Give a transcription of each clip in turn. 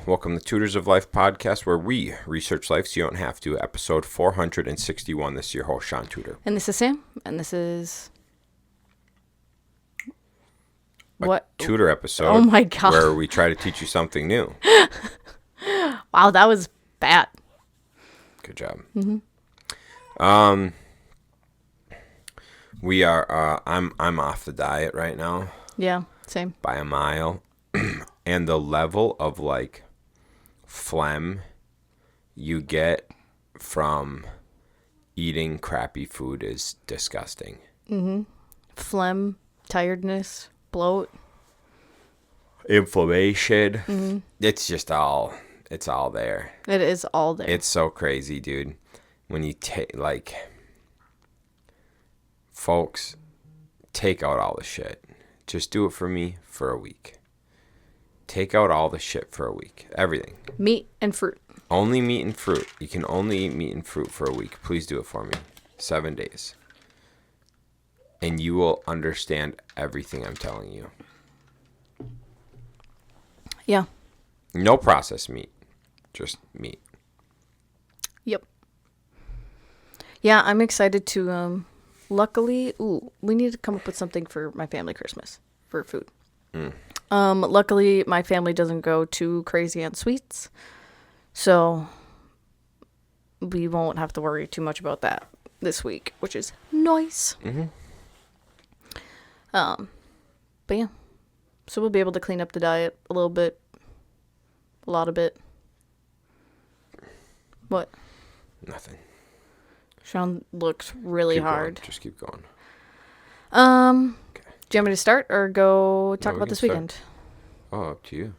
welcome to Tutors of Life podcast, where we research life so you don't have to. Episode 461. This is your host, Shaun Tutor. And this is Sam, and this is... What? Tutor episode. Oh my God. Where we try to teach you something new. Wow, that was bad. Good job. Mm-hmm. We are, I'm off the diet right now. Yeah, same. By a mile. And the level of, like, phlegm you get from eating crappy food is disgusting. Mm-hmm. Phlegm, tiredness, bloat. Inflammation. Mm-hmm. It's just all, it's all there. It is all there. It's so crazy, dude. When you take, like, folks, take out all the shit. Just do it for me for a week. Take out all the shit for a week. Everything. Meat and fruit. Only meat and fruit. You can only eat meat and fruit for a week. Please do it for me. 7 days. And you will understand everything I'm telling you. Yeah. No processed meat. Just meat. Yep. Yeah, I'm excited to, luckily, we need to come up with something for my family Christmas for food. Luckily, my family doesn't go too crazy on sweets, so we won't have to worry too much about that this week, which is nice. Mm-hmm. But yeah, so we'll be able to clean up the diet a little bit, a lot of it. What? Nothing. Shaun looks really Keep hard. Going. Just keep going. Okay. Do you want me to start or go talk about this start. weekend? Oh, up to you.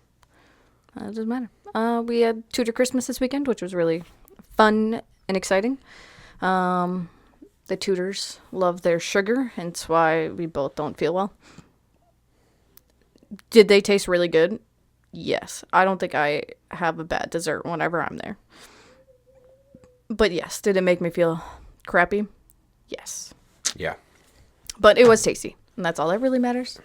It doesn't matter. We had Tutor Christmas this weekend, which was really fun and exciting. The tutors love their sugar, and it's why we both don't feel well. Did they taste really good? Yes. I don't think I have a bad dessert whenever I'm there. But yes, did it make me feel crappy? Yes. Yeah. But it was tasty, and that's all that really matters.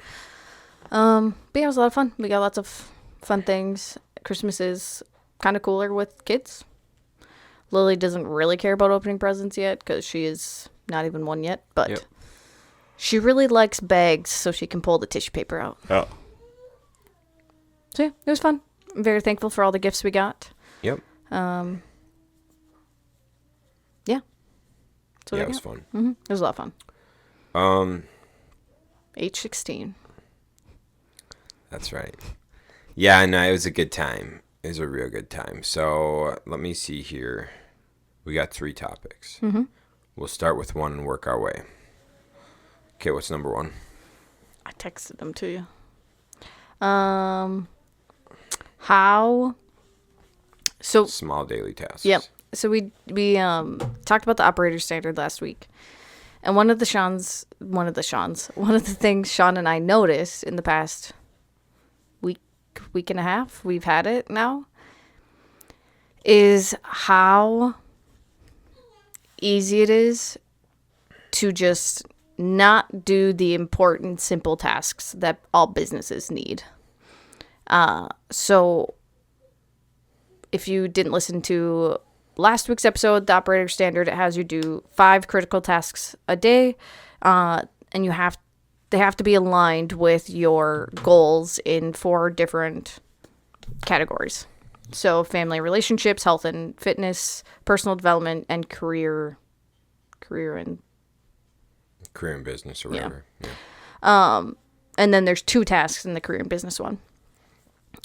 But yeah, it was a lot of fun. We got lots of fun things. Christmas is kind of cooler with kids. Lily doesn't really care about opening presents yet because she is not even one yet. But she really likes bags so she can pull the tissue paper out. Oh. So yeah, it was fun. I'm very thankful for all the gifts we got. Yep. Yeah. Yeah, it was fun. Mm-hmm. It was a lot of fun. Age 16. That's right. Yeah, no, it was a good time. It was a real good time. So let me see here. We got 3 topics. Mm-hmm. We'll start with one and work our way. Okay, what's number 1? I texted them to you. How? So Small daily tasks. Yep. So we talked about the operator standard last week. And one of the things Shaun and I noticed in the past week and a half, we've had it now, is how easy it is to just not do the important, simple tasks that all businesses need. So if you didn't listen to last week's episode, the operator standard, it has you do 5 critical tasks a day, and they have to be aligned with your goals in 4 different categories. So family relationships, health and fitness, personal development, and career and business or whatever. Yeah. And then there's 2 tasks in the career and business one.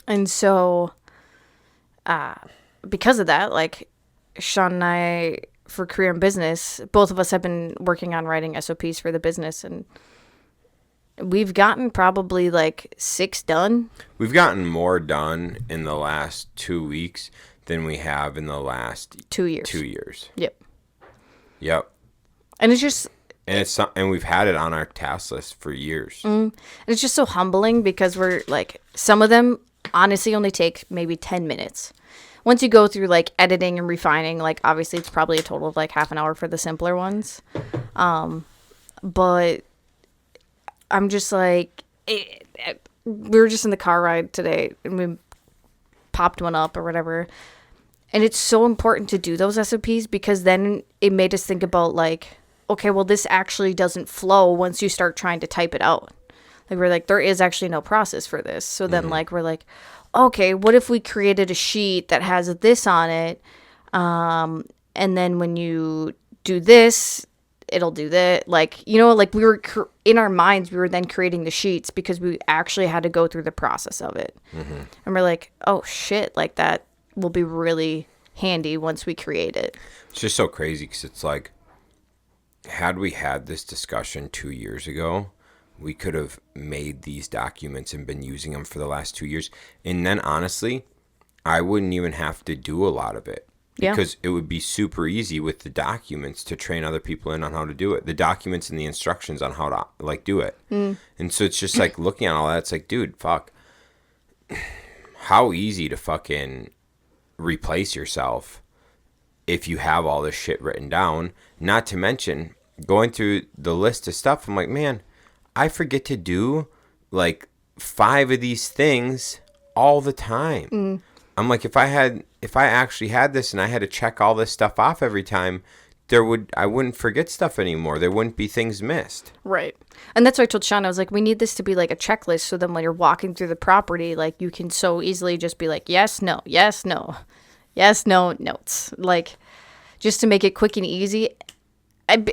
And so because of that, like, Shaun and I, for career and business, both of us have been working on writing SOPs for the business, and we've gotten probably like 6 done. We've gotten more done in the last 2 weeks than we have in the last 2 years. 2 years. Yep. Yep. And it's just... And we've had it on our task list for years. And it's just so humbling because we're like, some of them honestly only take maybe 10 minutes. Once you go through like editing and refining, like obviously it's probably a total of like half an hour for the simpler ones. But I'm just like, we were just in the car ride today and popped one up or whatever. And it's so important to do those SOPs because then it made us think about like, okay, well, this actually doesn't flow once you start trying to type it out. Like, we're like, there is actually no process for this. So then, like, we're like, okay, what if we created a sheet that has this on it? And then when you do this, it'll do that. Like, you know, like we were in our minds, we were then creating the sheets because we actually had to go through the process of it. And we're like, oh, shit, like that will be really handy once we create it. It's just so crazy because it's like, had we had this discussion 2 years ago, we could have made these documents and been using them for the last 2 years. And then honestly, I wouldn't even have to do a lot of it because it would be super easy with the documents to train other people in on how to do it. The documents and the instructions on how to like do it. And so it's just like looking at all that. It's like, dude, fuck. How easy to fucking replace yourself if you have all this shit written down. Not to mention going through the list of stuff. I'm like, man, I forget to do like 5 of these things all the time. I'm like, if I actually had this and I had to check all this stuff off every time, I wouldn't forget stuff anymore. There wouldn't be things missed. Right. And that's what I told Shaun. I was like, we need this to be like a checklist. So then when you're walking through the property, like you can so easily just be like, yes, no, yes, no, yes, no, notes. Like just to make it quick and easy.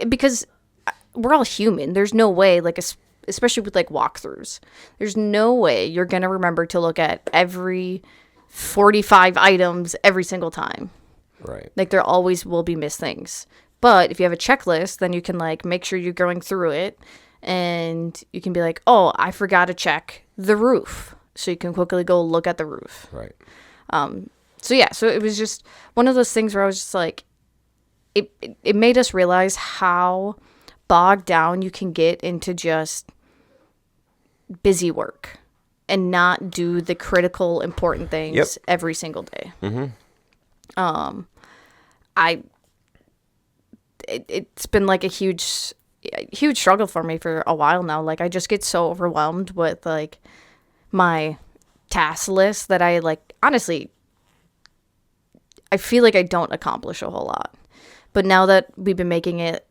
Because we're all human. There's no way, like, especially with like walkthroughs, there's no way you're going to remember to look at every 45 items every single time. Right. Like there always will be missed things. But if you have a checklist, then you can like make sure you're going through it and you can be like, oh, I forgot to check the roof. So you can quickly go look at the roof. Right. So yeah, so it was just one of those things where I was just like, it made us realize how bogged down you can get into just busy work and not do the critical, important things every single day. It's been like a huge struggle for me for a while now. Like I just get so overwhelmed with like my task list that I like, honestly, I feel like I don't accomplish a whole lot. But now that we've been making it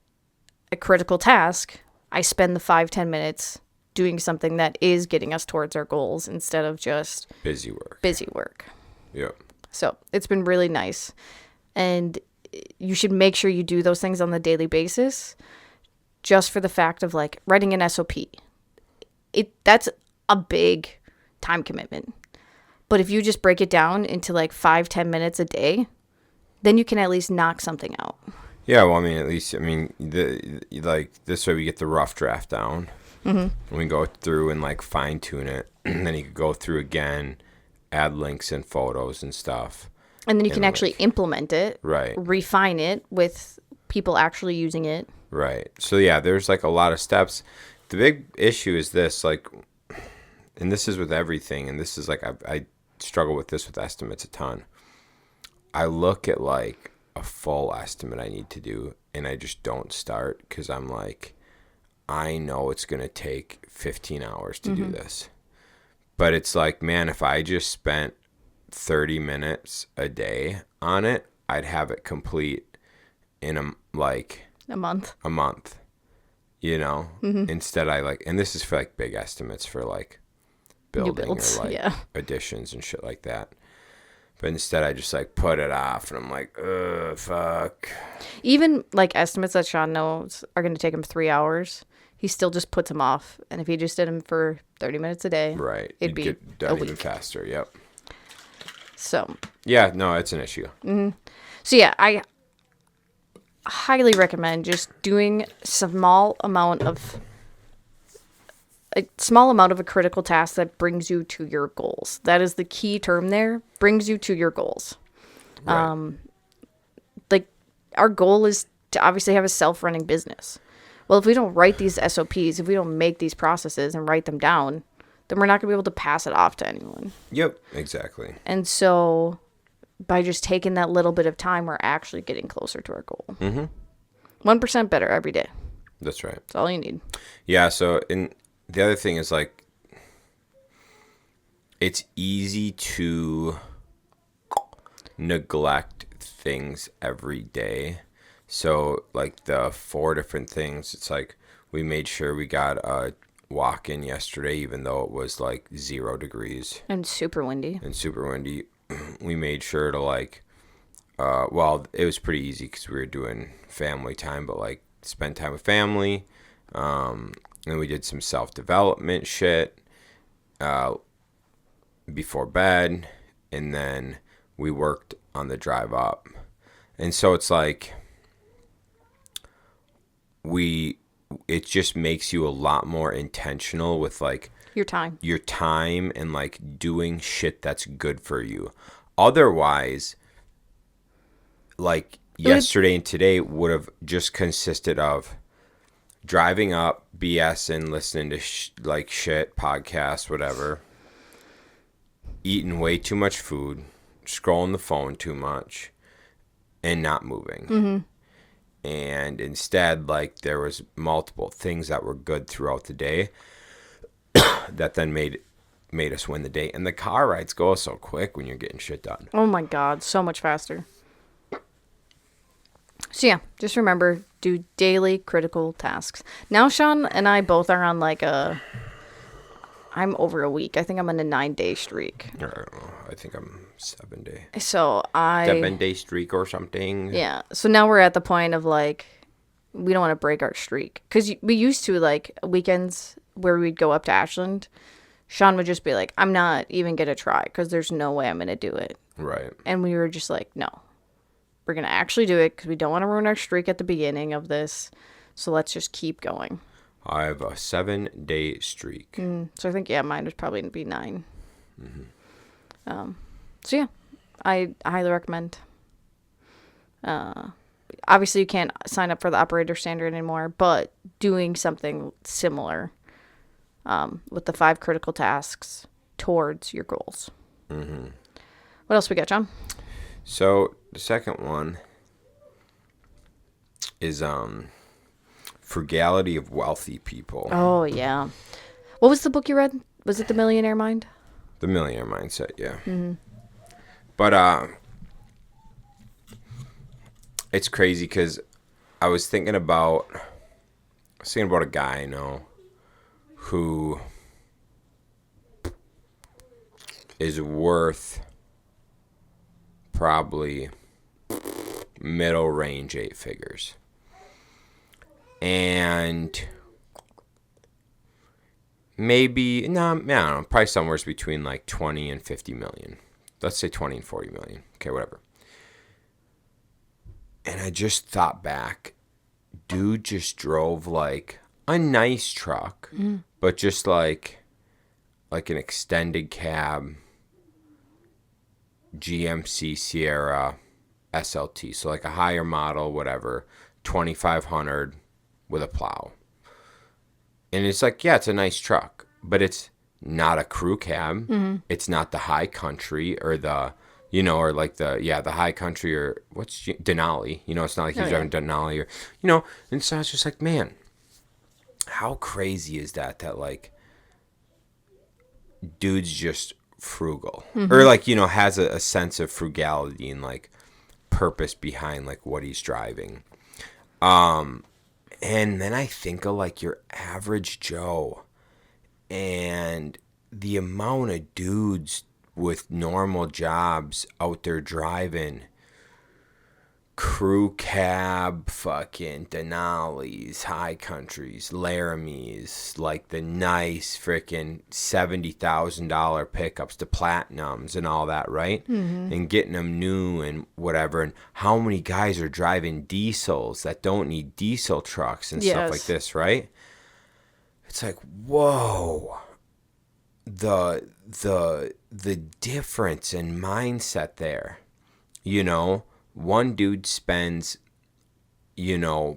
a critical task, I spend the 5-10 minutes doing something that is getting us towards our goals instead of just busy work. Yeah. So it's been really nice. And you should make sure you do those things on the daily basis just for the fact of like writing an SOP. That's a big time commitment. But if you just break it down into like 5-10 minutes a day, then you can at least knock something out. Yeah, well, like this way we get the rough draft down. And we go through and like fine tune it. And then you could go through again, add links and photos and stuff. And then you can actually implement it. Right. Refine it with people actually using it. Right. So yeah, there's like a lot of steps. The big issue is this, like, and this is with everything, and this is like, I struggle with this with estimates a ton. I look at like a full estimate I need to do, and I just don't start because I'm like, I know it's going to take 15 hours to do this. But it's like, man, if I just spent 30 minutes a day on it, I'd have it complete in a month. You know? Instead I like, and this is for like big estimates for like building or like additions and shit like that. But instead I just like put it off and I'm like, ugh, fuck. Even like estimates that Shaun knows are going to take him 3 hours, he still just puts them off. And if he just did them for 30 minutes a day, right, it'd be get done even faster. Yep. So. Yeah, no, it's an issue. So yeah, I highly recommend just doing a small amount of a critical task that brings you to your goals. That is the key term there. Brings you to your goals. Right. Like our goal is to obviously have a self-running business. Well, if we don't write these SOPs, if we don't make these processes and write them down, then we're not going to be able to pass it off to anyone. Yep, exactly. And so by just taking that little bit of time, we're actually getting closer to our goal. 1% better every day. That's right. That's all you need. Yeah, so the other thing is like, it's easy to neglect things every day. So like the 4 different things, it's like we made sure we got a walk in yesterday, even though it was like 0 degrees And super windy. and super windy. We made sure to like, well, it was pretty easy because we were doing family time, but like spend time with family. And we did some self-development shit before bed, and then we worked on the drive up. And so it's like it just makes you a lot more intentional with like Your time and like doing shit that's good for you. Otherwise, like yesterday and today would have just consisted of driving up, BS, and listening to like shit, podcasts, whatever, eating way too much food, scrolling the phone too much, and not moving. Mm-hmm. And instead, like, there was multiple things that were good throughout the day that then made us win the day. And the car rides go so quick when you're getting shit done. Oh my God, so much faster. So yeah, just remember, do daily critical tasks. Now Sean and I both are on like I'm over a week. I think I'm on a 9-day streak. I don't know. I think I'm 7-day. So 7-day streak or something. Yeah. So now we're at the point of like, we don't want to break our streak. Because we used to like weekends where we'd go up to Ashland. Sean would just be like, I'm not even going to try because there's no way I'm going to do it. Right. And we were just like, no, we're going to actually do it because we don't want to ruin our streak at the beginning of this. So let's just keep going. I have a 7-day streak. So I think, yeah, mine would probably be 9. Mm-hmm. So yeah, I highly recommend. Obviously, you can't sign up for the operator standard anymore, but doing something similar with the 5 critical tasks towards your goals. Mm-hmm. What else we got, John? So the second one is Frugality of Wealthy People. Oh, yeah. What was the book you read? Was it The Millionaire Mind? The Millionaire Mindset, yeah. Mm-hmm. But it's crazy because I was thinking about a guy I know who is worth probably middle range 8 figures. And maybe, no, I don't know, probably somewhere between like 20 and 50 million. Let's say 20 and 40 million. Okay, whatever. And I just thought back, dude just drove like a nice truck, but just like an extended cab GMC Sierra SLT. So like a higher model, whatever, 2500 with a plow. And it's like, yeah, it's a nice truck, but it's not a crew cab. Mm-hmm. It's not the high country or the, or like the high country or Denali. It's not like he's driving Denali or, and so I was just like, man, how crazy is that like dude's just frugal or like, has a sense of frugality and like purpose behind like what he's driving. And then I think of like your average Joe and the amount of dudes with normal jobs out there driving crew cab, fucking Denali's, high countries, Laramies, like the nice freaking $70,000 pickups, the platinums and all that, right? Mm-hmm. And getting them new and whatever. And how many guys are driving diesels that don't need diesel trucks and stuff like this, right? It's like, whoa, the difference in mindset there, One dude spends, I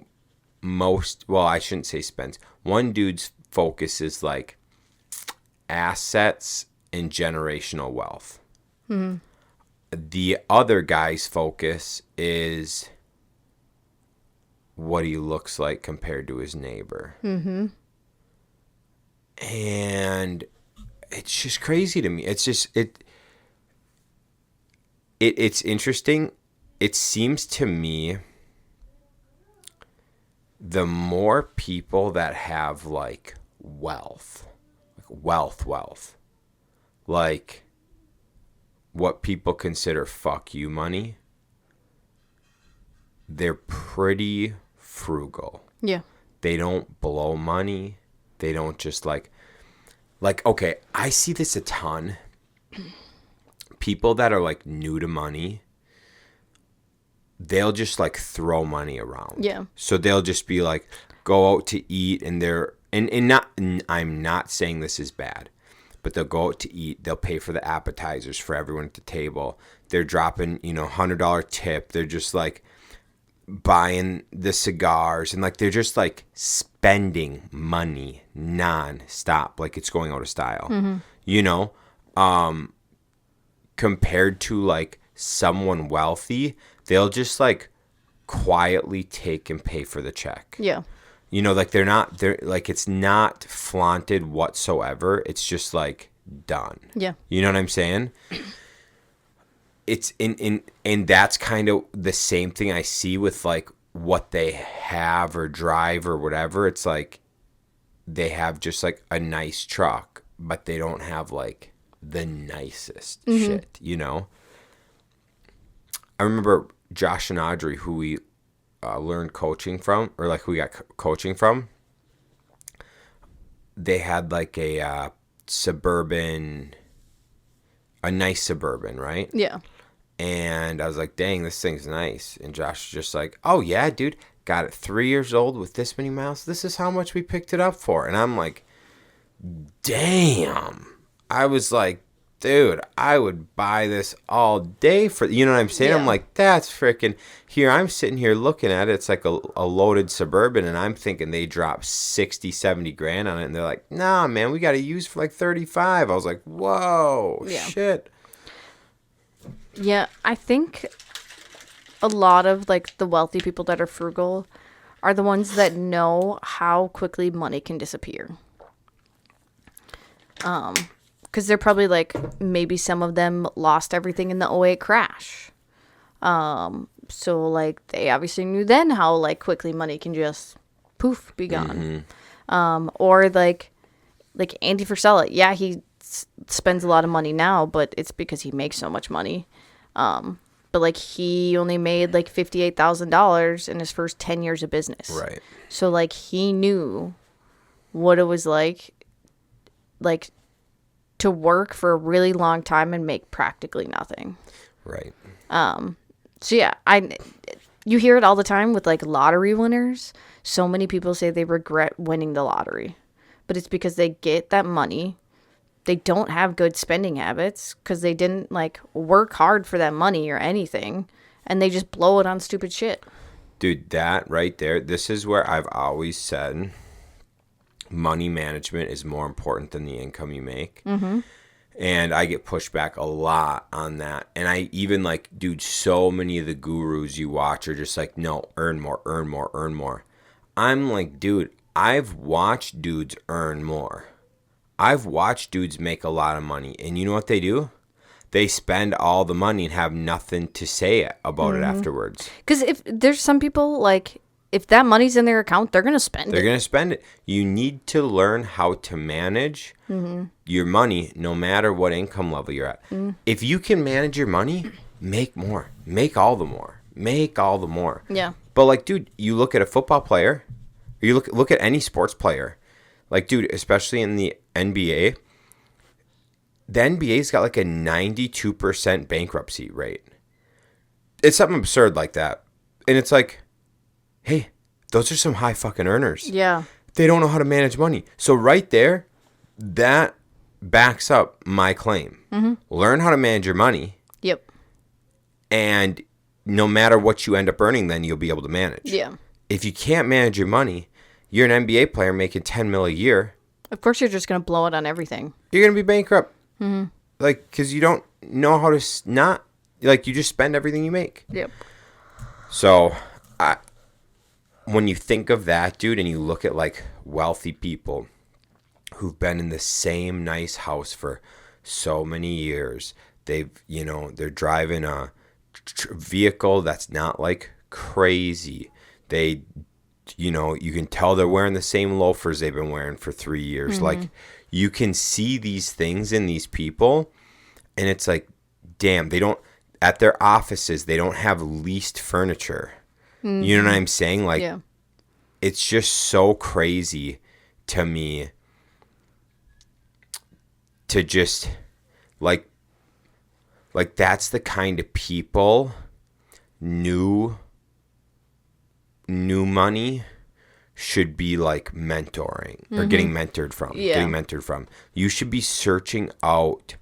shouldn't say spends. One dude's focus is like assets and generational wealth. Mm-hmm. The other guy's focus is what he looks like compared to his neighbor. Mm-hmm. And it's just crazy to me. It's just, it's interesting. It seems to me the more people that have like wealth, like what people consider fuck you money, they're pretty frugal. Yeah. They don't blow money. They don't just like okay, I see this a ton. People that are like new to money, they'll just like throw money around. Yeah. So they'll just be like go out to eat and they're and not and I'm not saying this is bad, but they'll go out to eat, they'll pay for the appetizers for everyone at the table. They're dropping, $100 tip. They're just like buying the cigars and like they're just like spending money non-stop like it's going out of style. Compared to like someone wealthy, they'll just like quietly take and pay for the check. Yeah. Like they're like it's not flaunted whatsoever. It's just like done. Yeah. You know what I'm saying? It's and that's kind of the same thing I see with like what they have or drive or whatever. It's like they have just like a nice truck, but they don't have like the nicest shit, I remember Josh and Audrey, who we learned coaching from, or like who we got coaching from. They had like a nice Suburban, right? Yeah. And I was like, dang, this thing's nice. And Josh was just like, oh, yeah, dude, got it 3 years old with this many miles. This is how much we picked it up for. And I'm like, damn. I was like, dude, I would buy this all day for, you know what I'm saying? Yeah. I'm like, that's freaking, here, I'm sitting here looking at it. It's like a loaded Suburban, and I'm thinking they dropped 60, 70 grand on it. And they're like, nah, man, we got to use for like 35. I was like, whoa, Yeah. shit. Yeah, I think a lot of like the wealthy people that are frugal are the ones that know how quickly money can disappear. Because they're probably like, maybe some of them lost everything in the '08 crash. So like they obviously knew then how like quickly money can just poof be gone. Or like Andy Frisella, yeah, he spends a lot of money now, but it's because he makes so much money. But like he only made like $58,000 in his first 10 years of business. Right. So like he knew what it was like to work for a really long time and make practically nothing. Right. So yeah, you hear it all the time with like lottery winners. So many people say they regret winning the lottery, but it's because they get that money. They don't have good spending habits because they didn't like work hard for that money or anything, and they just blow it on stupid shit. Dude, that right there, this is where I've always said money management is more important than the income you make. Mm-hmm. And I get pushed back a lot on that. And I even like, dude, so many of the gurus you watch are just like, no, earn more, earn more, earn more. I'm like, dude, I've watched dudes earn more. I've watched dudes make a lot of money, and you know what they do? They spend all the money and have nothing to say about it afterwards. Because if there's some people, like, if that money's in their account, they're going to spend it. They're going to spend it. You need to learn how to manage your money no matter what income level you're at. If you can manage your money, make more. Make all the more. Make all the more. Yeah. But, like, dude, you look at a football player, or you look at any sports player. Like, dude, especially in the NBA, the NBA's got like a 92% bankruptcy rate. It's something absurd like that. And it's like, hey, those are some high fucking earners. Yeah. They don't know how to manage money. So right there, that backs up my claim. Mm-hmm. Learn how to manage your money. Yep. And no matter what you end up earning, then you'll be able to manage. Yeah. If you can't manage your money, you're an NBA player making $10 million a year. Of course, you're just going to blow it on everything. You're going to be bankrupt. Mm-hmm. Like, because you don't know how to not, like, you just spend everything you make. Yep. So, when you think of that, dude, and you look at, like, wealthy people who've been in the same nice house for so many years, they're driving a vehicle that's not like crazy. They, you can tell they're wearing the same loafers they've been wearing for 3 years. Like, you can see these things in these people, and it's like, damn, they don't, at their offices, they don't have leased furniture. You know what I'm saying? Like, Yeah. it's just so crazy to me to just, like that's the kind of people new money should be like mentoring or getting mentored from. Yeah. Getting mentored from. You should be searching out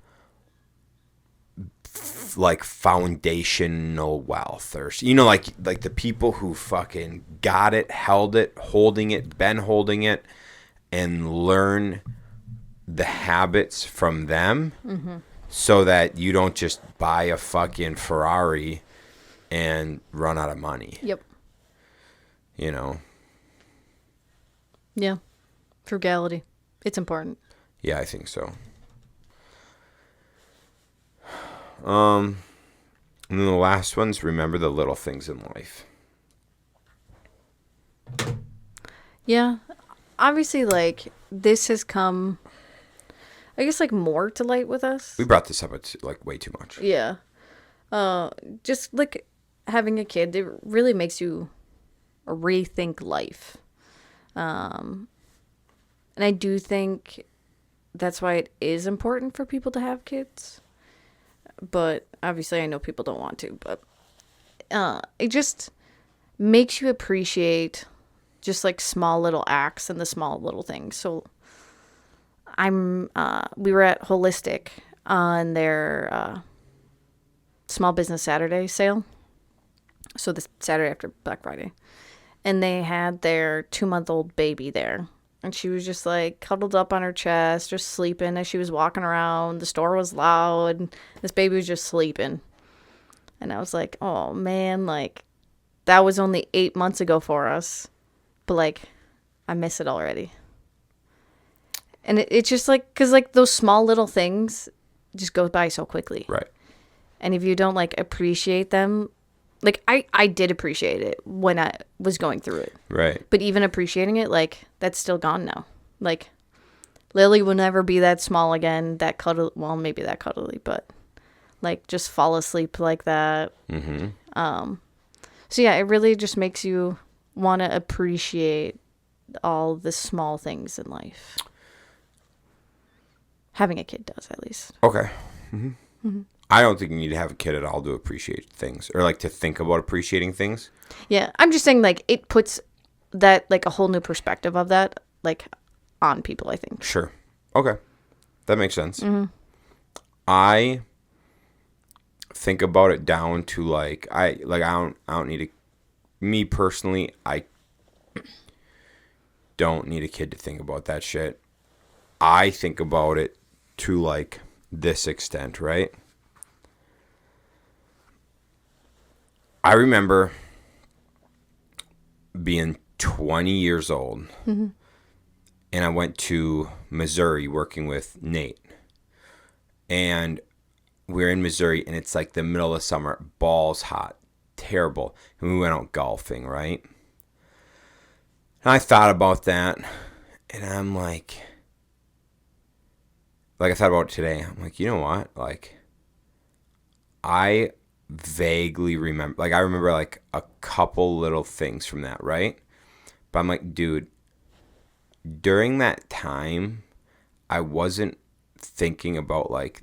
like foundational wealth, or like the people who fucking got it, held it, holding it, been holding it, and learn the habits from them, so that you don't just buy a fucking Ferrari and run out of money. Yep. Yeah. Frugality. It's important. Yeah, I think so. And then the last one's remember the little things in life. Yeah. Obviously, like, this has come, I guess, like, more to light with us. We brought this up like way too much. Yeah. Just, like, having a kid, it really makes you rethink life. And I do think that's why it is important for people to have kids. But obviously I know people don't want to, but it just makes you appreciate just like small little acts and the small little things. So we were at Holistic on their Small Business Saturday sale. So this Saturday after Black Friday. And they had their 2-month-old baby there. And she was just like cuddled up on her chest, just sleeping as she was walking around. The store was loud. This baby was just sleeping. And I was like, oh man, like that was only 8 months ago for us. But like, I miss it already. And it's just like, because like those small little things just go by so quickly. Right. And if you don't like appreciate them, like I did appreciate it when I was going through it. Right. But even appreciating it, like, that's still gone now. Like, Lily will never be that small again, that cuddly, well, maybe that cuddly, but, like, just fall asleep like that. So, yeah, it really just makes you want to appreciate all the small things in life. Having a kid does, at least. Okay. I don't think you need to have a kid at all to appreciate things, or like to think about appreciating things. Yeah, I'm just saying, like, it puts that, like, a whole new perspective of that, like, on people, I think. Sure. Okay. That makes sense. I think about it down to like I don't need me personally, I don't need a kid to think about that shit. I think about it to like this extent, right? I remember being 20 years old, and I went to Missouri working with Nate. And we're in Missouri, and it's like the middle of summer, balls hot, terrible. And we went out golfing, right? And I thought about that, and I'm like I thought about it today. I'm like, you know what? Like, I vaguely remember, like, I remember like a couple little things from that, right? But I'm like, dude, during that time, I wasn't thinking about like,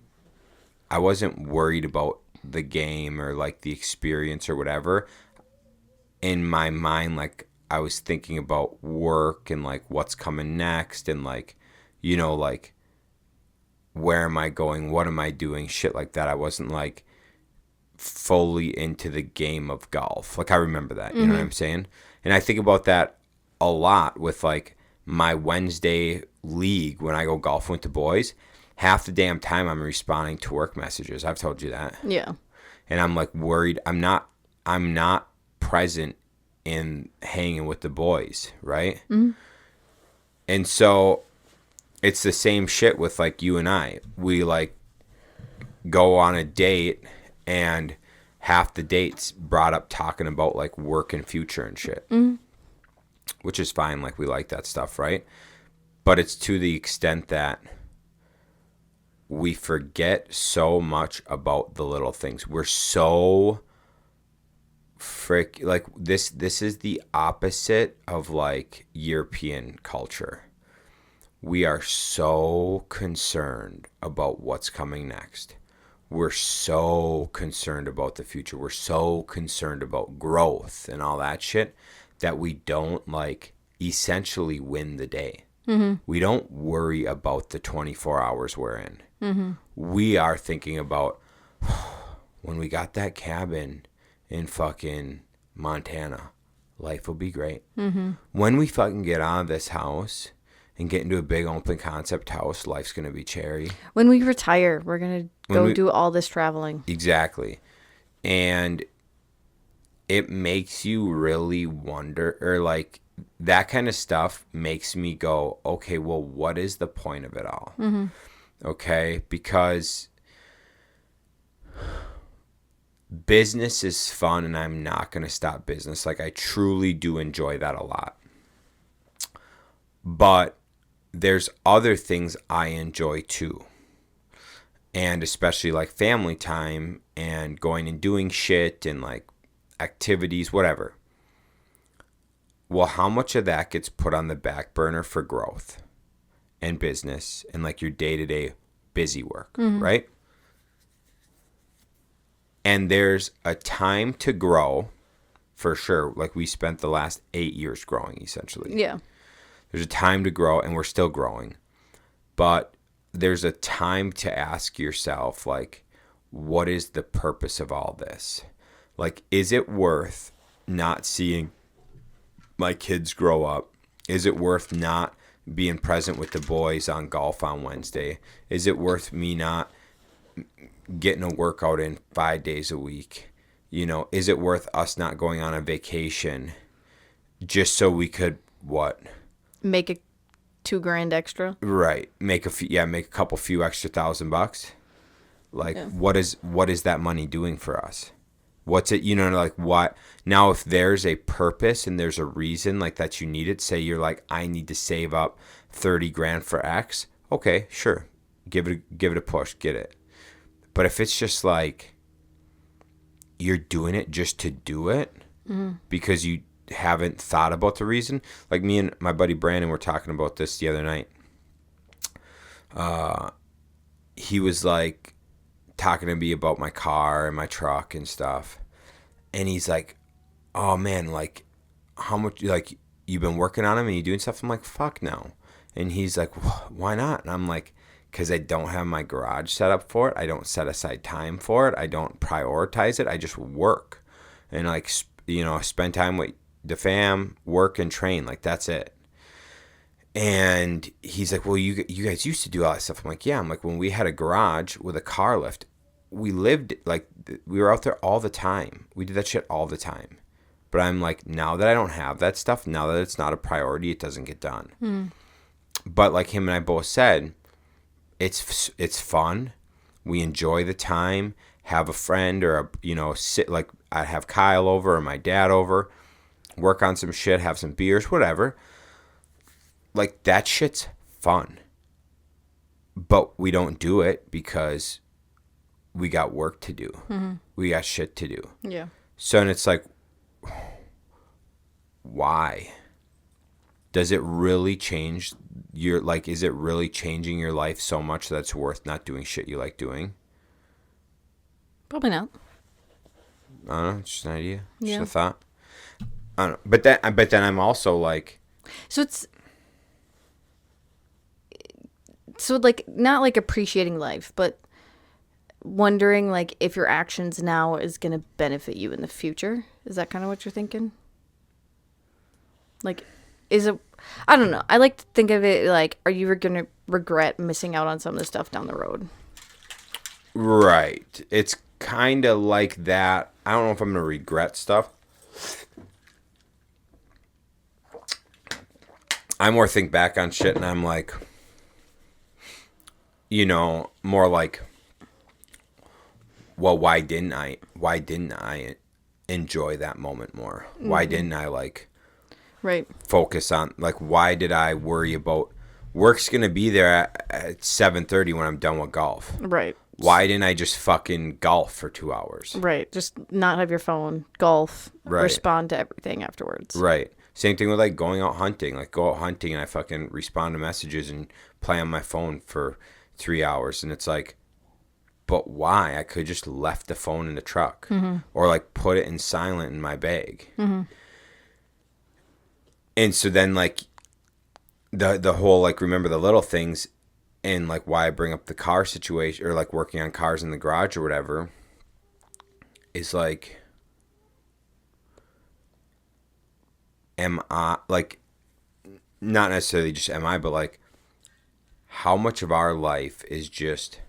I wasn't worried about the game or like the experience or whatever. In my mind, like, I was thinking about work and like what's coming next and like, like, where am I going? What am I doing? Shit like that. I wasn't like fully into the game of golf. Like, I remember that, you know what I'm saying? And I think about that a lot with like my Wednesday league when I go golfing with the boys. Half the damn time I'm responding to work messages. I've told you that. Yeah. And I'm like worried. I'm not present in hanging with the boys, right? And so it's the same shit with like you and I. We like go on a date and half the dates brought up talking about like work and future and shit, which is fine. Like we like that stuff, right? But it's to the extent that we forget so much about the little things. We're so like this is the opposite of like European culture. We are so concerned about what's coming next. We're so concerned about the future. We're so concerned about growth and all that shit that we don't like essentially win the day. We don't worry about the 24 hours we're in. We are thinking about when we got that cabin in fucking Montana, life will be great. When we fucking get out of this house and get into a big open concept house, life's going to be cherry. When we retire, we're going to go do all this traveling. Exactly. And it makes you really wonder, or like that kind of stuff makes me go, okay, well, what is the point of it all? Okay, because business is fun and I'm not going to stop business. Like I truly do enjoy that a lot. But there's other things I enjoy too. And especially like family time and going and doing shit and like activities, whatever. Well, how much of that gets put on the back burner for growth and business and like your day-to-day busy work, right? And there's a time to grow for sure. Like we spent the last 8 years growing essentially. Yeah. There's a time to grow and we're still growing. But there's a time to ask yourself, like, what is the purpose of all this? Like, is it worth not seeing my kids grow up? Is it worth not being present with the boys on golf on Wednesday? Is it worth me not getting a workout in 5 days a week? You know, is it worth us not going on a vacation just so we could, what? Make it $2,000 extra. Right. Make a few extra $1,000. Like, what is that money doing for us? What's it, you know, like what? Now, if there's a purpose and there's a reason like that you need it, say you're like, I need to save up 30 grand for X. Okay, sure. Give it a push. Get it. But if it's just like you're doing it just to do it because you haven't thought about the reason, like me and my buddy Brandon were talking about this the other night. He was like talking to me about my car and my truck and stuff, and he's like, oh man, like how much, like you've been working on them and you doing stuff? I'm like, fuck no. And he's like, why not? And I'm like, because I don't have my garage set up for it. I don't set aside time for it. I don't prioritize it. I just work and like, you know, spend time with the fam, work and train. Like that's it. And he's like, well, you guys used to do all that stuff. I'm like, yeah. I'm like, when we had a garage with a car lift, we lived like we were out there all the time. We did that shit all the time. But I'm like, now that I don't have that stuff, now that it's not a priority, it doesn't get done. But like him and I both said, it's fun. We enjoy the time. Have a friend or sit like I have Kyle over or my dad over, work on some shit, have some beers, whatever. Like that shit's fun. But we don't do it because we got work to do. We got shit to do. Yeah. So and it's like, why? Does it really change your, like, is it really changing your life so much that it's worth not doing shit you like doing? Probably not. I don't know. It's just an idea. Yeah. Just a thought. I don't know. But then I'm also like, so like not like appreciating life, but wondering like if your actions now is going to benefit you in the future. Is that kind of what you're thinking? Like, is it, I don't know. I like to think of it like, are you going to regret missing out on some of the stuff down the road? right. It's kind of like that. I don't know if I'm going to regret stuff. I more think back on shit and I'm like, more like, well, why didn't I enjoy that moment more? Why didn't I like Right. focus on, like, why did I worry about work's gonna be there at 7:30 when I'm done with golf? Right. Why didn't I just fucking golf for 2 hours? Right. Just not have your phone, golf, Right. respond to everything afterwards. Right. Same thing with like going out hunting. Like go out hunting and I fucking respond to messages and play on my phone for 3 hours. And it's like, but why? I could just left the phone in the truck or like put it in silent in my bag. And so then like the whole like remember the little things and like why I bring up the car situation or like working on cars in the garage or whatever is like, am I like, not necessarily just am I, but like how much of our life is just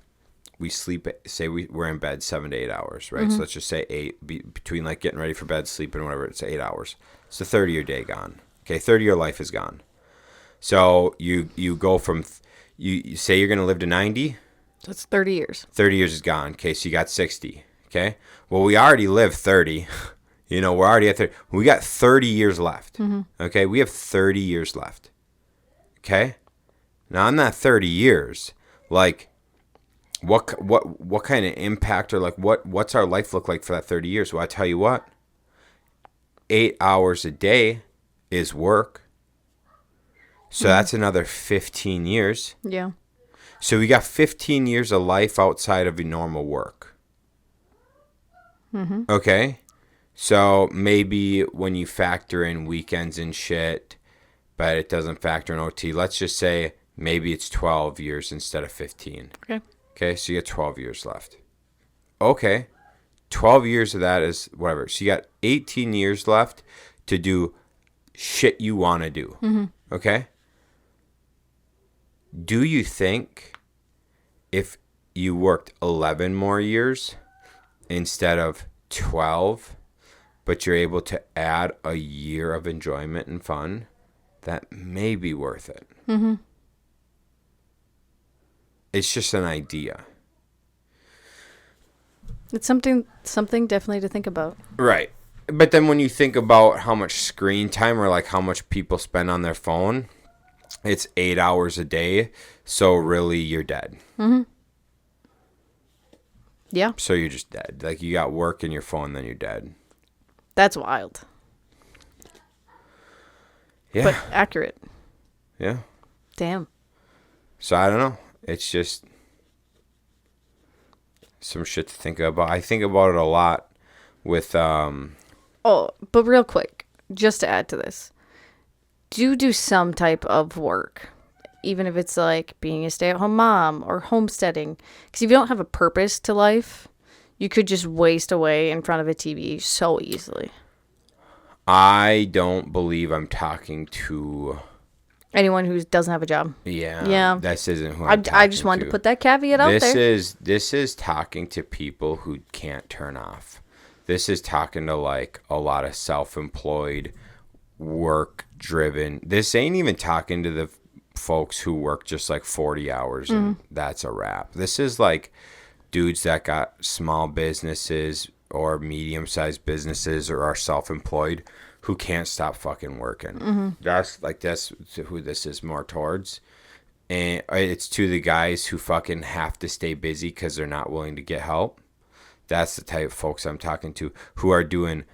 we sleep, say we're in bed 7 to 8 hours, right? So let's just say between like getting ready for bed, sleeping, whatever, it's 8 hours. It's a third of your day gone. Okay, third of your life is gone. So you go from you say you're gonna live to 90. That's 30 years. 30 years is gone. Okay, so you got 60. Okay, well we already lived 30. You know, we're already at 30. We got 30 years left. Okay, we have 30 years left. Okay, now in that 30 years, like, what kind of impact or like what's our life look like for that 30 years? Well, I tell you what, 8 hours a day is work. So that's another 15 years. Yeah. So we got 15 years of life outside of your normal work. Okay. So maybe when you factor in weekends and shit, but it doesn't factor in OT, let's just say maybe it's 12 years instead of 15. Okay. Okay, so you got 12 years left. Okay. 12 years of that is whatever. So you got 18 years left to do shit you want to do. Okay? Do you think if you worked 11 more years instead of 12, but you're able to add a year of enjoyment and fun, that may be worth it? It's just an idea. It's something definitely to think about. Right. But then when you think about how much screen time or like how much people spend on their phone, it's 8 hours a day. So really you're dead. Yeah. So you're just dead. Like you got work in your phone, then you're dead. That's wild. Yeah. But accurate. Yeah. Damn. So I don't know. It's just some shit to think about. I think about it a lot with Oh, but real quick, just to add to this, do some type of work, even if it's like being a stay-at-home mom or homesteading. Because if you don't have a purpose to life, you could just waste away in front of a TV so easily. I don't believe I'm talking to Anyone who doesn't have a job. Yeah. This isn't who I just wanted to put that caveat out there. This is talking to people who can't turn off. This is talking to like a lot of self-employed, work-driven. This ain't even talking to the folks who work just like 40 hours and that's a wrap. This is like dudes that got small businesses or medium-sized businesses or are self-employed who can't stop fucking working. That's who this is more towards. And it's to the guys who fucking have to stay busy because they're not willing to get help. That's the type of folks I'm talking to who are doing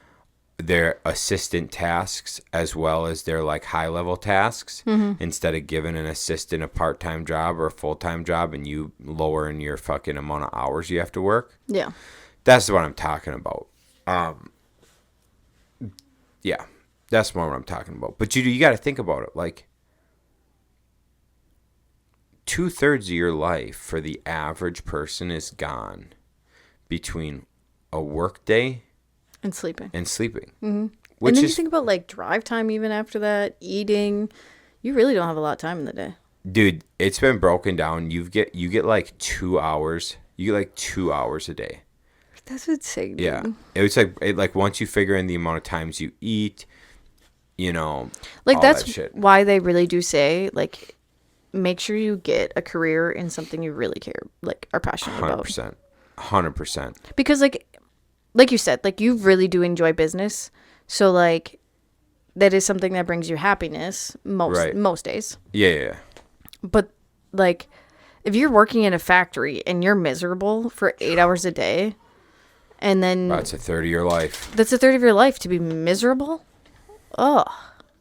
their assistant tasks as well as their like high level tasks instead of giving an assistant a part-time job or a full-time job and you lowering your fucking amount of hours you have to work. Yeah. That's what I'm talking about. Yeah, that's more what I'm talking about. But you got to think about it. Like 2/3 of your life for the average person is gone between a work day And sleeping. Which And then you is, think about like drive time even after that, eating. You really don't have a lot of time in the day. dude, it's been broken down. You get like 2 hours. You get like 2 hours a day. That's insane. Yeah, Dude. it's like once you figure in the amount of times you eat, you know, Like all that's that shit. why they really do say make sure you get a career in something you really care, like are passionate about. 100%. 100%. Because like you said, like you really do enjoy business. So like that is something that brings you happiness Right. most days. Yeah. But like if you're working in a factory and you're miserable for 8 hours a day and then That's a third of your life. that's a third of your life to be miserable. Oh,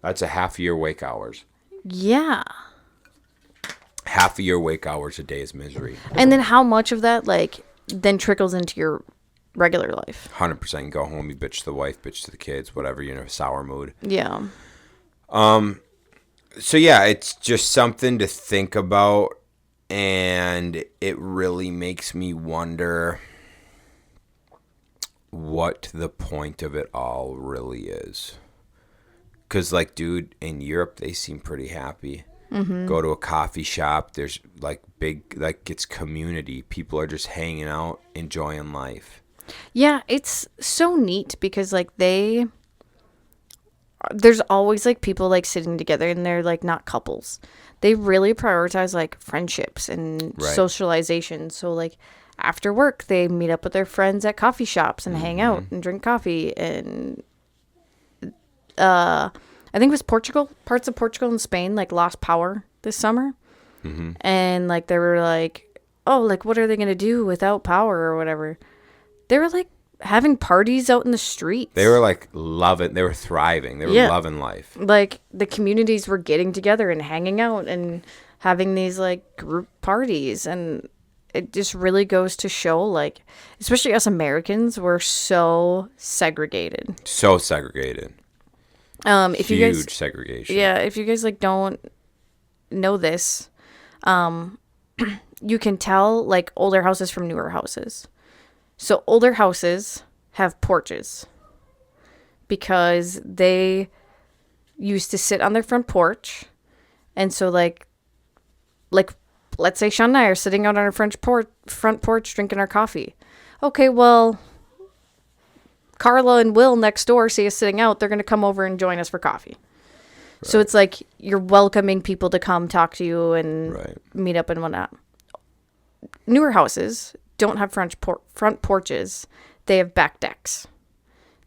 That's a half of your wake hours. yeah. Half of your wake hours a day is misery. And then how much of that like then trickles into your regular life? 100%. Go home, you bitch to the wife, bitch to the kids, whatever, you're in a sour mood. Yeah. So yeah, it's just something to think about, and it really makes me wonder what the point of it all really is. Because, like, dude, in Europe, they seem pretty happy. Go to a coffee shop, there's, like, big, like, it's community. People are just hanging out, enjoying life. Yeah, it's so neat because like there's always like people like sitting together and they're like not couples. They really prioritize like friendships and Right. socialization. So like after work, they meet up with their friends at coffee shops and hang out and drink coffee. And I think it was Portugal, parts of Portugal and Spain like lost power this summer. And like they were like, oh, like what are they gonna do without power or whatever? They were like having parties out in the streets. They were, like, loving, they were thriving. They were Yeah. loving life. Like the communities were getting together and hanging out and having these like group parties, and it just really goes to show like especially us Americans, we're so segregated. So segregated. If you Huge guys segregation. Yeah, if you guys like don't know this, you can tell like older houses from newer houses. So older houses have porches because they used to sit on their front porch. And so like let's say Shaun and I are sitting out on our front porch drinking our coffee. Okay, well, Carla and Will next door see us sitting out. They're going to come over and join us for coffee. Right. So it's like you're welcoming people to come talk to you and Right. meet up and whatnot. Newer houses don't have front porches. They have back decks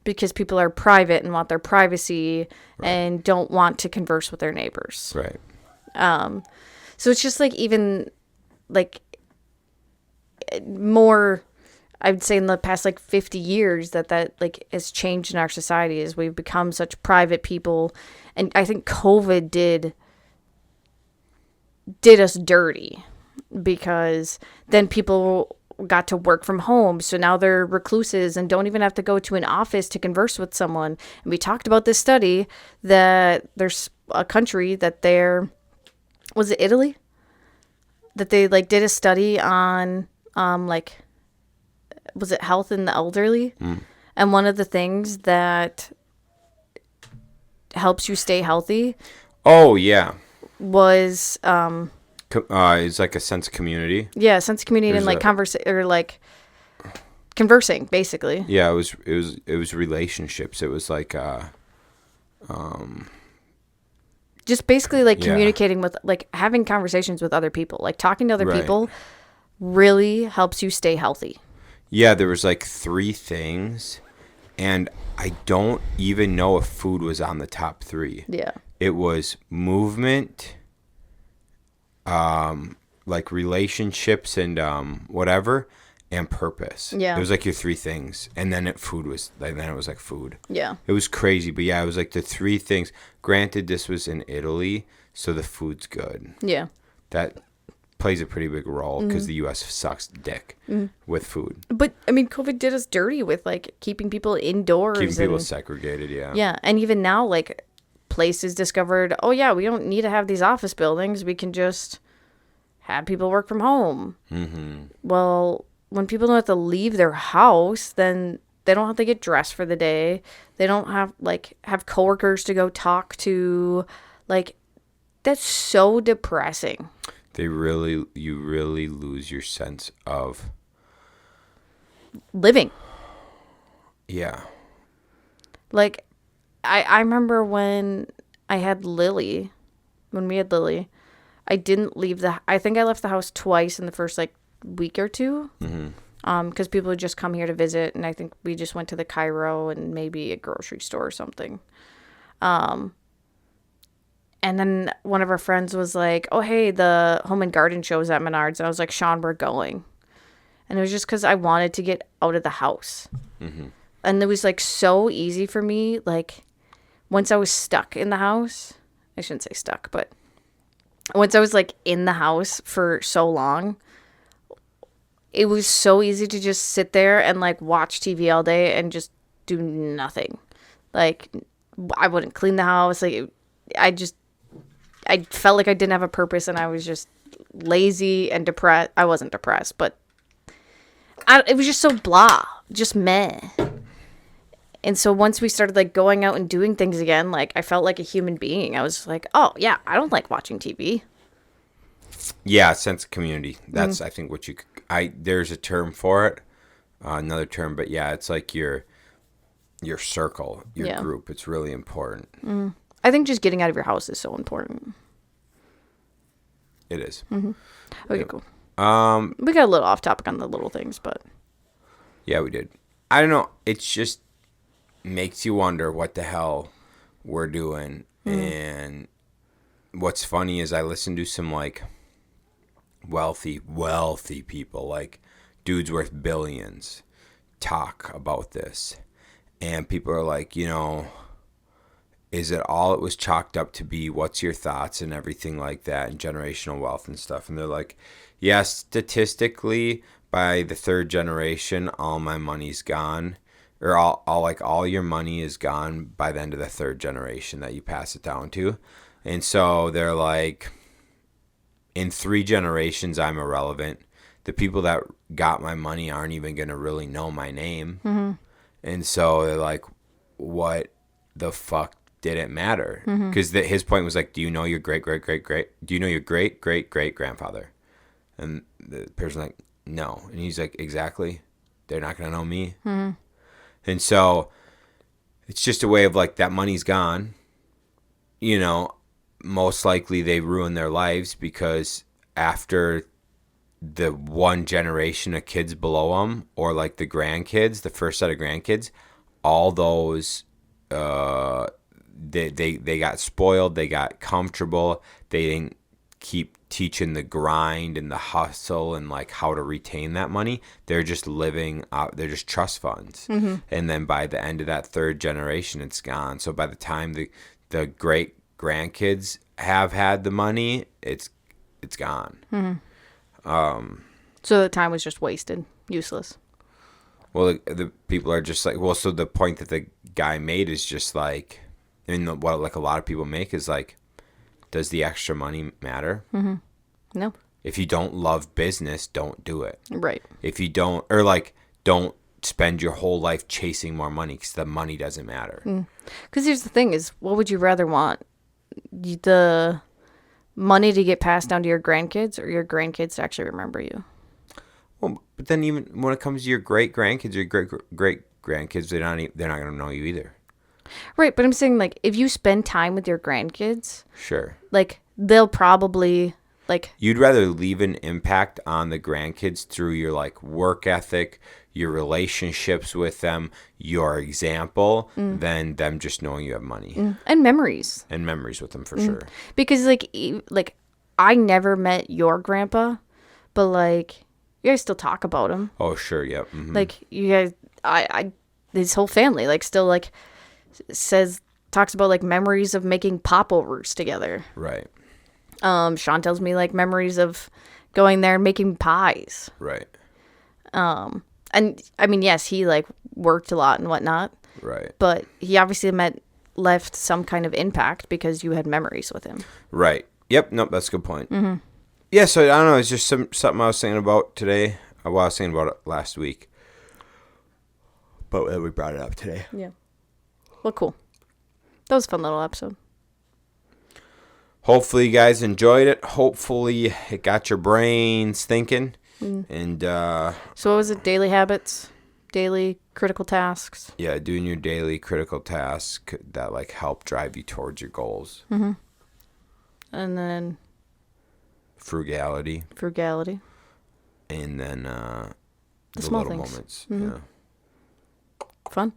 because people are private and want their privacy and don't want to converse with their neighbors. Right. So it's just like even like more, I would say in the past like 50 years that like has changed in our society as we've become such private people. And I think COVID did us dirty because then people got to work from home. So now they're recluses and don't even have to go to an office to converse with someone. And we talked about this study that there's a country that was it Italy? That they like did a study on like was it health in the elderly? And one of the things that helps you stay healthy Oh, yeah. was It's like a sense of community. yeah, sense of community and like conversing basically. Yeah, it was relationships. It was like Just basically like Yeah. communicating with like having conversations with other people. Like talking to other Right. people really helps you stay healthy. yeah, there was like 3 things, and I don't even know if food was on the top 3. Yeah. It was movement, like relationships and whatever, and purpose. Yeah. It was like your 3 things, and then it was like food. Yeah. It was crazy, but yeah, it was like the 3 things. Granted, this was in Italy, so the food's good. Yeah. That plays a pretty big role because the U.S. sucks dick with food. But I mean, COVID did us dirty with like keeping people indoors. Keeping people and, segregated, yeah. yeah, and even now, like places discovered, oh yeah, we don't need to have these office buildings. We can just have people work from home. Mm-hmm. Well, when people don't have to leave their house, then they don't have to get dressed for the day. They don't have coworkers to go talk to. Like, that's so depressing. You really lose your sense of Living. yeah. Like, I remember when we had Lily, I didn't leave I think I left the house twice in the first like week or two. because people would just come here to visit, and I think we just went to the Cairo and maybe a grocery store or something. And then one of our friends was like, oh, hey, the home and garden show's at Menards. And I was like, Shaun, we're going. And it was just because I wanted to get out of the house. Mm-hmm. And it was like so easy for me. Like once I was stuck in the house, I shouldn't say stuck, but once I was like in the house for so long, it was so easy to just sit there and like watch TV all day and just do nothing. Like I wouldn't clean the house. Like I felt like I didn't have a purpose, and I was just lazy and depressed. I wasn't depressed, but it was just so blah, just meh. And so once we started like going out and doing things again, like I felt like a human being. I was like, oh yeah, I don't like watching TV. Yeah, sense of community. That's I think what there's a term for it, another term, but yeah, it's like your circle, your group. It's really important. I think just getting out of your house is so important. It is. Mm-hmm. Okay, cool. We got a little off topic on the little things, but yeah, we did. I don't know. It's just makes you wonder what the hell we're doing. And what's funny is I listen to some like wealthy people, like dudes worth billions, talk about this, and people are like, is it all it was chalked up to be? What's your thoughts and everything like that, and generational wealth and stuff? And they're like, yeah, statistically, by the third generation, all my money's gone, or all your money is gone by the end of the third generation that you pass it down to. And so they're like, in 3 generations, I'm irrelevant. The people that got my money aren't even going to really know my name. Mm-hmm. And so they're like, what the fuck did it matter? Because his point was like, do you know your great grandfather? And the person's like, no. And he's like, exactly. They're not going to know me. Mm-hmm. And so it's just a way of like, that money's gone. Most likely they ruin their lives because after the one generation of kids below them, or like the grandkids, the first set of grandkids, all those, they got spoiled, they got comfortable, they didn't keep teaching the grind and the hustle and like how to retain that money. They're just living out, they're just trust funds. Mm-hmm. And then by the end of that third generation, it's gone. So by the time the great grandkids have had the money, it's gone. Mm-hmm. So the time was just wasted, useless. Well, the people are just like, well, so the point that the guy made is just like, and what like a lot of people make is like, does the extra money matter? Mm-hmm. No. If you don't love business, don't do it. Right. If you don't, or like, don't spend your whole life chasing more money because the money doesn't matter. Because here's the thing is, what would you rather want? The money to get passed down to your grandkids, or your grandkids to actually remember you? Well, but then even when it comes to your great grandkids or your great grandkids, they're not going to know you either. Right, but I'm saying like if you spend time with your grandkids, sure, like they'll probably like. You'd rather leave an impact on the grandkids through your like work ethic, your relationships with them, your example, than them just knowing you have money and memories with them for sure. Because like I never met your grandpa, but like you guys still talk about him. Oh sure, yep. Mm-hmm. Like you guys, I his whole family like still like talks about like memories of making popovers together. Right. Shaun tells me like memories of going there and making pies. Right. And I mean, yes, he like worked a lot and whatnot. Right. But he obviously left some kind of impact because you had memories with him. Right. Yep. Nope. That's a good point. Mm-hmm. Yeah. So I don't know. It's just something I was thinking about today. Well, I was thinking about it last week, but we brought it up today. Yeah. Well, cool. That was a fun little episode. Hopefully you guys enjoyed it. Hopefully it got your brains thinking. And so what was it? Daily habits, daily critical tasks. Yeah, doing your daily critical tasks that like help drive you towards your goals. Mm-hmm. And then frugality. And then The small little things. moments. Mm-hmm. Yeah. Fun.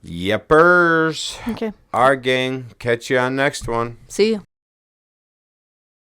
Yepers. Okay. Our gang. Catch you on next one. See you.